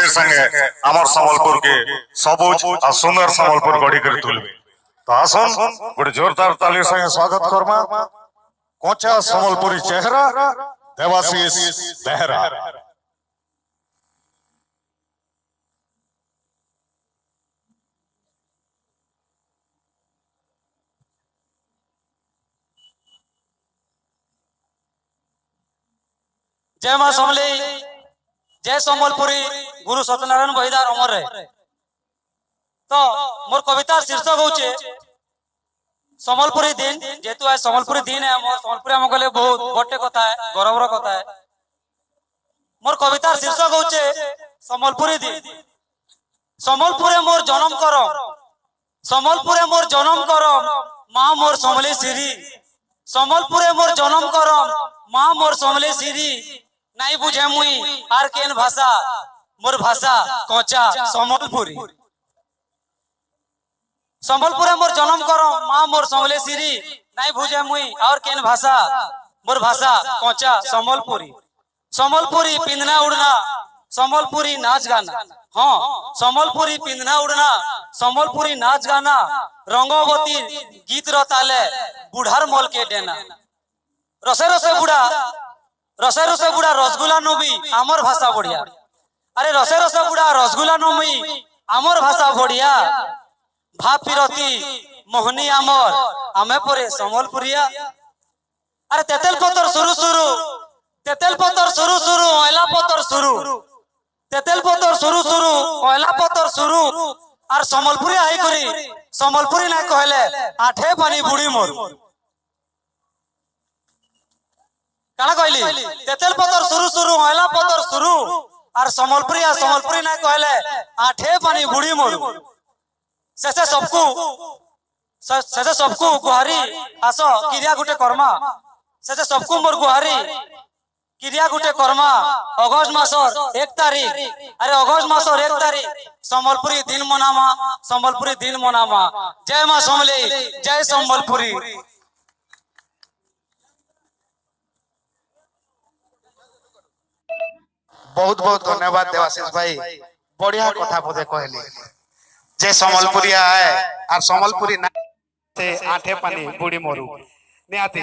संगे संगे आमर संबलपुर के सबुज और सुंदर संबलपुर गढ़ी कर तुलबे। तो आसन गोटे जोरदार ताली संगे स्वागत करमा कोचा संबलपुरी चेहरा देवाशीष बेहरा। जय मां समलेई, जय संबलपुरी, गुरु सत्यनारायण बहिदार अमर रहे। तो मोर कविता शीर्षक होचे संबलपुरी दिन। जेतु आज संबलपुरी दिन है, मोर संबलपुरी हम गले बहुत बड़े कथा है, गौरवर कथा है। मोर कविता शीर्षक होचे संबलपुरी दिन। संबलपुरे मोर जन्म करम, संबलपुरे मोर जन्म करम, मां मोर समलेई श्री। संबलपुरे मोर जन्म करम, मां मोर समलेई श्री। नहीं बुझे मुई आर केन भाषा, मोर भाषा कोचा संबलपुरी। संबलपुरे मोर जन्म करो मां मोर समलेई श्री। नहीं बुझे मुई और केन भाषा, मोर भाषा कोचा संबलपुरी। संबलपुरी पिंधना उड़ना, संबलपुरी नाच गाना। हाँ, संबलपुरी पिंधना उड़ना, संबलपुरी नाच गाना। रंगवती गीत रताले बुढ़ार मोल के देना। रसे रसे बुढ़ा, रसे रसे बुढ़ा रसगुल्ला नबी आमर भाषा बढ़िया। अरे रसे रसे बुढ़ा रसगुल्ला नबी आमर भाषा बढ़िया। भापीरती मोहनी आमर आमे परे संबलपुरिया। अरे तेतेल पतर सुरु सुरु, तेतेल पतर सुरु सुरु, ओयला पतर सुरु। तेतेल पतर सुरु सुरु, ओयला पतर सुरु। और संबलपुरी आई करी संबलपुरी ना कहले आठे पानी बुढ़ी मोर। काना कहली तेतेल पतर सुरु सुरु, ओयला पतर सुरु। और संबलपुरी ना कहले आठे पानी बुढ़ी मोर। सेसे सबको गुहारी आस क्रिया गुटे कर्मा। सेसे सबको मोर गुहारी क्रिया गुटे कर्मा। अगस्त मासर 1 तारीख, अरे अगस्त मासर 1 तारीख संबलपुरी दिन मनामा, संबलपुरी दिन मनामा। जय मां समलेई, जय संबलपुरी। बहुत बहुत धन्यवाद देवाशीष भाई, बढ़िया कथा बोधे कहली। जे संबलपुरिया है और संबलपुरी ना आठे पानी बुढ़ी मोरू निहाती।